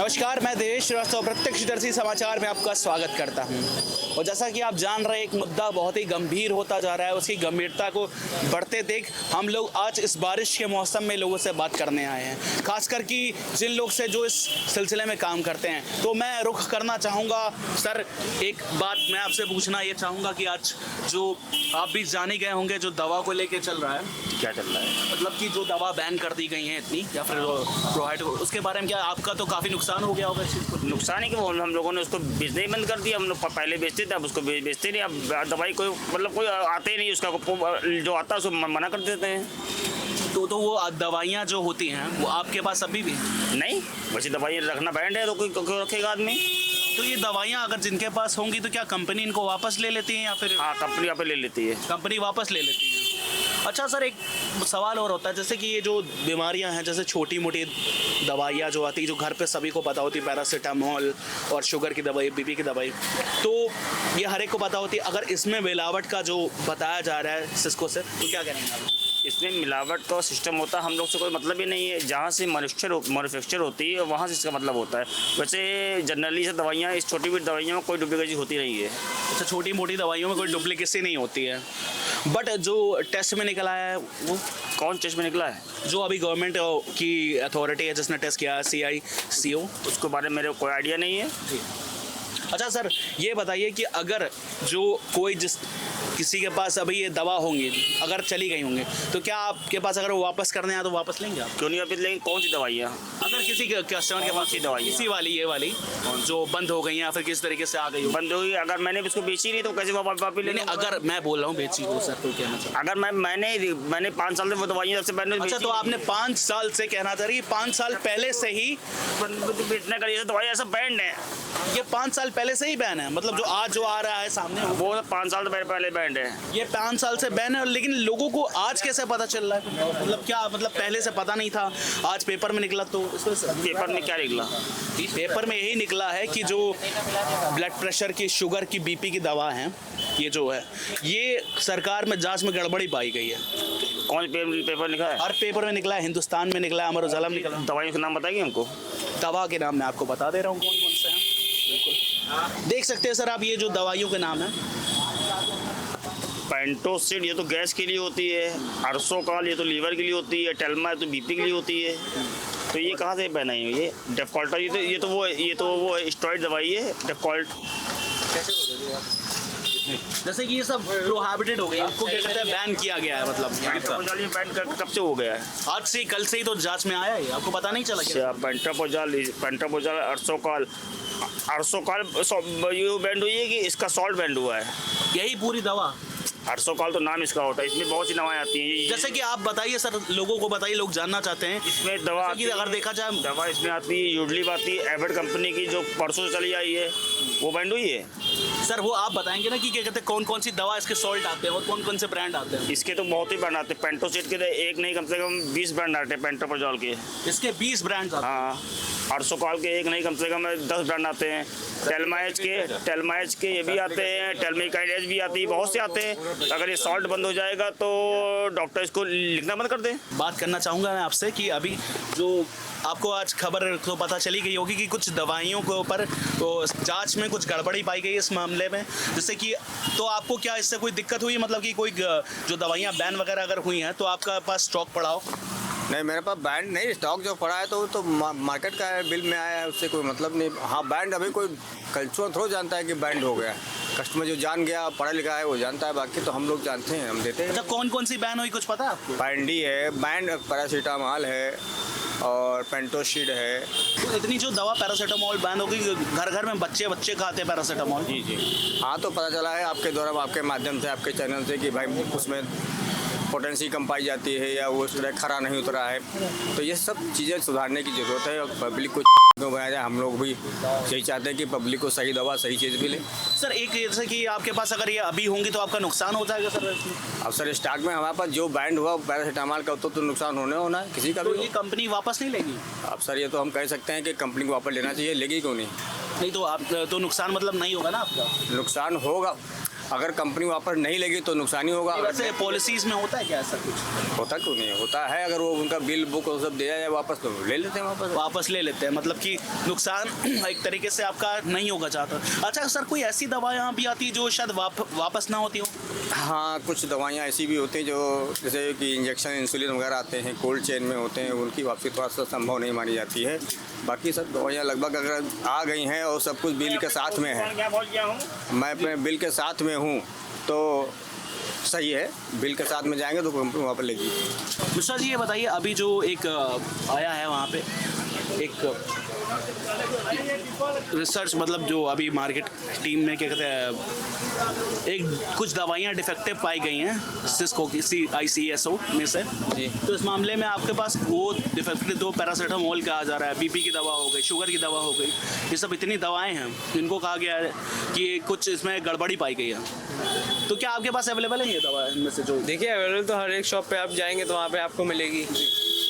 नमस्कार, मैं देवेश श्रीवास्तव प्रत्यक्षदर्शी समाचार में आपका स्वागत करता हूं। और जैसा कि आप जान रहे हैं, एक मुद्दा बहुत ही गंभीर होता जा रहा है। उसकी गंभीरता को बढ़ते देख हम लोग आज इस बारिश के मौसम में लोगों से बात करने आए हैं, खासकर कि जिन लोग से जो इस सिलसिले में काम करते हैं। तो मैं रुख करना चाहूँगा सर, एक बात मैं आपसे पूछना ये चाहूँगा कि आज जो आप भी जाने गए होंगे, जो दवा को लेके चल रहा है, क्या चल रहा है? मतलब कि जो दवा बैन कर दी गई है इतनी, या फिर प्रोवाइड, उसके बारे में क्या आपका तो काफ़ी नुकसान हो गया होगा इस चीज़ को? नुकसान ही कि हम लोगों ने उसको बेचना ही बंद कर दिया। हम लोग पहले बेचते थे, अब उसको बेचते नहीं। अब दवाई कोई मतलब कोई आते ही नहीं, उसका जो आता है उसको मना कर देते हैं। तो वो दवाइयाँ जो होती हैं वो आपके पास अभी भी नहीं, वैसे दवाई रखना बैंड है तो कोई रखेगा आदमी। तो ये दवाइयाँ अगर जिनके पास होंगी तो क्या कंपनी इनको वापस ले लेती है या फिर? हाँ, कंपनी यहाँ पे ले लेती है। कंपनी वापस ले लेती है। अच्छा सर, एक सवाल और होता है, जैसे कि ये जो बीमारियां हैं, जैसे छोटी मोटी दवाइयाँ जो आती है, जो घर पे सभी को पता होती है, पैरासीटामोल और शुगर की दवाई, बीपी की दवाई, तो ये हर एक को पता होती है। अगर इसमें मिलावट का जो बताया जा रहा है सिस्को से, तो क्या करेंगे आप? इसमें मिलावट का सिस्टम होता है, हम लोग से कोई मतलब ही नहीं है। जहाँ से मैन्युफैक्चर होती है वहाँ से इसका मतलब होता है। वैसे जनरली से दवाइयाँ, इस छोटी मोटी दवाइयों में कोई डुप्लीकेसी होती नहीं है। अच्छा, छोटी मोटी दवाइयों में कोई डुप्लीकेसी नहीं होती है। बट जो टेस्ट में निकला है वो कौन टेस्ट में निकला है? जो अभी गवर्नमेंट की अथॉरिटी है जिसने टेस्ट किया है, CICO, उसके बारे में मेरे को कोई आइडिया नहीं है। अच्छा सर, ये बताइए कि अगर जो कोई किसी के पास अभी ये दवा होंगी, अगर चली गई होंगी, तो क्या आपके पास अगर वो वापस करने आए तो वापस लेंगे आप? क्यों नहीं वापस लेंगे? कौन सी दवाइयाँ? अगर किसी कस्टमर के पास सी दवाई, इसी वाली, ये वाली जो बंद हो गई है या फिर किस तरीके से आ गई हो? बंद होगी। अगर मैंने इसको बेची नहीं तो कैसे वापस लेने? अगर मैं बोल रहा हूँ बेची हो सर, तो कहना चाहिए। अगर मैंने 5 साल से वो दवाइयाँ सबसे पहले। अच्छा, तो आपने 5 साल से कहना चाह रही है, 5 साल पहले से ही बेचने का ये दवाई ऐसा बैंड है। ये 5 साल पहले से ही बैन है? मतलब जो आज जो आ रहा है सामने वो 5 साल पहले बैंड है। ये 5 साल से बैन है, लेकिन लोगों को आज कैसे पता चल रहा है? मतलब क्या, मतलब पहले से पता नहीं था, आज पेपर में निकला तो पेपर में क्या निकला? पेपर में यही निकला है कि जो ब्लड प्रेशर की, शुगर की, बीपी की दवा है, ये जो है, ये सरकार में जांच में गड़बड़ी पाई गई है। कौन पेपर निकला है? हर पेपर में निकला है, हिंदुस्तान में निकला है, अमर उजाला में निकला। दवाइयों के नाम बताइए हमको। दवा के नाम मैं आपको बता दे रहा हूँ कौन कौन से हैं। बिल्कुल देख सकते हैं सर आप, ये जो दवाइयों के नाम है, पेंटोसिड ये तो गैस के लिए होती है, अर्सोकाल ये तो लीवर के लिए होती है, टेल्मा ये तो बीपी के लिए होती है। तो ये कहाँ से बैन है? ये डेफकॉल्टा, ये तो वो स्टेरॉइड दवाई है, डेफकॉल्ट। जैसे कि ये सब प्रोहिबिटेड हो गई, आपको क्या कहते हैं, बैन किया गया है? मतलब बैन कब से हो गया है? आज से, कल से ही तो जांच में आया है, आपको पता नहीं चला क्या? पेंटापोजाल, अर्सोकाल ये बैंड हुई है कि इसका सॉल्ट बैंड हुआ है? यही पूरी दवा? अर्सोकाल तो नाम इसका होता है, इसमें बहुत सी दवाएं आती हैं। जैसे कि आप बताइए सर, लोगों को बताइए, लोग जानना चाहते हैं। इसमें दवा की अगर देखा जाए, दवा इसमें आती है, यूडलिप आती है, एबट कंपनी की, जो परसों से चली आई है, वो बैंड हुई है। सर वो आप बताएंगे ना कि क्या कहते हैं, कौन कौन सी दवा इसके सॉल्ट आते हैं और कौन कौन से ब्रांड आते हैं? इसके तो बहुत ही ब्रांड आते हैं। पेंटोसिड के एक नहीं, कम से कम 20 ब्रांड आते हैं पेंटोपोजॉल के। इसके 20 ब्रांड आते हैं? हाँ, अर्सोकाल के एक नहीं, कम से कम 10 ब्रांड आते हैं। टेलमाएज के ये भी आते हैं, टेलमेकाइडेज भी आती है, बहुत से आते हैं। अगर ये सॉल्ट बंद हो जाएगा तो डॉक्टर इसको लिखना बंद कर दें। बात करना चाहूँगा मैं आपसे कि अभी जो आपको आज खबर तो पता चली गई होगी कि कुछ दवाइयों के ऊपर तो जांच में कुछ गड़बड़ी पाई गई इस मामले में, जैसे कि, तो आपको क्या इससे कोई दिक्कत हुई? मतलब कि कोई जो दवाइयाँ बैन वगैरह अगर हुई हैं तो आपका पास स्टॉक पड़ा हो? नहीं, मेरे पास बैंड नहीं, स्टॉक जो पड़ा है तो मार्केट का है, बिल में आया है, उससे कोई मतलब नहीं। हाँ, बैंड अभी कोई कल्चर थोड़ा जानता है कि बैंड हो गया। कस्टमर जो जान गया, पढ़ा लिखा है, वो जानता है, बाकी तो हम लोग जानते हैं, हम देते हैं। अच्छा, कौन कौन सी बैन हुई कुछ पता है आपको? बैंडी है, बैंड पैरासीटामोल है और पेंटोसिड है। तो इतनी जो दवा पैरासीटामोल बैन हो गई, घर घर में बच्चे खाते हैं पैरासीटामोल। जी। हाँ, तो पता चला है आपके द्वारा, आपके माध्यम से, आपके चैनल से कि भाई उसमें पोटेंसी कम पाई जाती है या वो उस तरह खरा नहीं उतरा है। तो ये सब चीज़ें सुधारने की ज़रूरत है और पब्लिक को क्यों बनाया जाए। हम लोग भी यही चाहते हैं कि पब्लिक को सही दवा, सही चीज़ मिले। सर एक, जैसे कि आपके पास अगर ये अभी होंगी तो आपका नुकसान हो जाएगा सर? अब सर स्टॉक में हमारे पास जो बैंड हुआ पैरासीटामोल का, तो नुकसान होना है किसी का तो भी। ये कंपनी वापस नहीं लेगी? अब सर ये तो हम कह सकते हैं कि कंपनी को वापस लेना चाहिए, लेगी क्यों नहीं? नहीं तो आप तो नुकसान मतलब नहीं होगा ना आपका? नुकसान होगा। अगर कंपनी वापस नहीं लेगी तो नुकसान ही होगा। वैसे पॉलिसीज में होता है क्या ऐसा कुछ? होता क्यों नहीं होता है, अगर वो उनका बिल बुक और सब दिया जाए वापस तो ले लेते हैं वापस ले लेते हैं, मतलब कि नुकसान एक तरीके से आपका नहीं होगा चाहता। अच्छा सर, कोई ऐसी दवाएं भी आती है जो शायद वापस ना होती हो? हाँ, कुछ दवाइयाँ ऐसी भी होती हैं जो जैसे कि इंजेक्शन इंसुलिन वगैरह आते हैं, कोल्ड चेन में होते हैं, उनकी वापसी थोड़ा सा संभव नहीं मानी जाती है। बाकी सब दवाइयाँ लगभग अगर आ गई हैं और सब कुछ बिल के साथ में है, मैं अपने बिल के साथ में हूँ तो सही है। बिल के साथ में जाएंगे तो कंपनी वापस लेगी। मिश्रा जी ये बताइए, अभी जो एक आया है वहाँ पे एक रिसर्च, मतलब जो अभी मार्केट टीम में क्या कहते हैं, एक कुछ दवाइयाँ डिफेक्टिव पाई गई हैं सिस्को की ICSO में से जी। तो इस मामले में आपके पास वो डिफेक्टिव दो पैरासीटामोल का आ जा रहा है, BP की दवा हो गई, शुगर की दवा हो गई, ये सब इतनी दवाएं हैं जिनको कहा गया है कि कुछ इसमें गड़बड़ी पाई गई है। तो क्या आपके पास अवेलेबल है ये दवा इनमें से? जो देखिए अवेलेबल तो हर एक शॉप पे आप जाएंगे तो वहाँ पे आपको मिलेगी।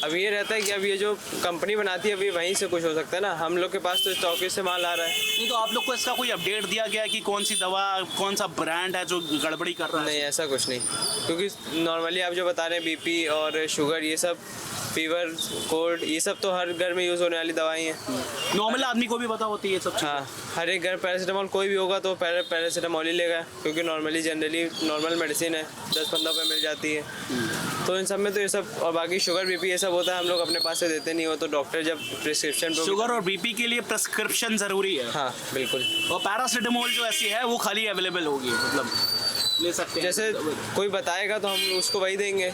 अब ये रहता है कि अब ये जो कंपनी बनाती है अभी वहीं से कुछ हो सकता है ना, हम लोग के पास तो स्टॉक से माल आ रहा है। नहीं तो आप लोग को इसका कोई अपडेट दिया गया कि कौन सी दवा, कौन सा ब्रांड है जो गड़बड़ी कर रहा है? नहीं, ऐसा कुछ नहीं, क्योंकि नॉर्मली आप जो बता रहे हैं BP और शुगर, ये सब फीवर कोल्ड, ये सब तो हर घर में यूज़ होने वाली दवाई हैं। नॉर्मल आदमी को भी पता होती है ये सब चीज़ें? हाँ, हर एक घर पैरासीटामोल कोई भी होगा तो पैरासीटामोल ही लेगा, क्योंकि नॉर्मली जनरली नॉर्मल मेडिसिन है, 10-15 रुपये मिल जाती है। तो इन सब में तो ये सब, और बाकी शुगर BP ये सब होता है, हम लोग अपने पास से देते नहीं हो, तो डॉक्टर जब प्रिस्क्रिप्शन शुगर और BP के लिए प्रिस्क्रिप्शन ज़रूरी है? हाँ बिल्कुल। और पैरासीटामोल जो ऐसी है वो खाली अवेलेबल होगी, मतलब ले सकते हैं? जैसे कोई बताएगा तो हम उसको वही देंगे।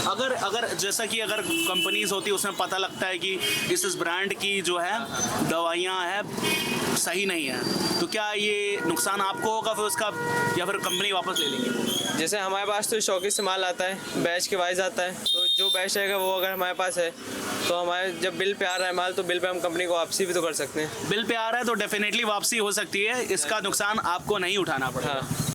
अगर जैसा कि अगर कंपनीज होती है उसमें पता लगता है कि इस ब्रांड की जो है दवाइयाँ है सही नहीं है, तो क्या ये नुकसान आपको होगा फिर उसका, या फिर कंपनी वापस ले लेंगे? जैसे हमारे पास तो स्टॉकिस्ट से माल आता है, बैच के वाइज आता है, तो जो बैच रहेगा वो अगर हमारे पास है तो हमारे जब बिल पे आ रहा है माल, तो बिल पे हम कंपनी को वापसी भी तो कर सकते हैं। बिल पे आ रहा है तो डेफिनेटली वापसी हो सकती है, इसका नुकसान आपको नहीं उठाना पड़ेगा। हाँ।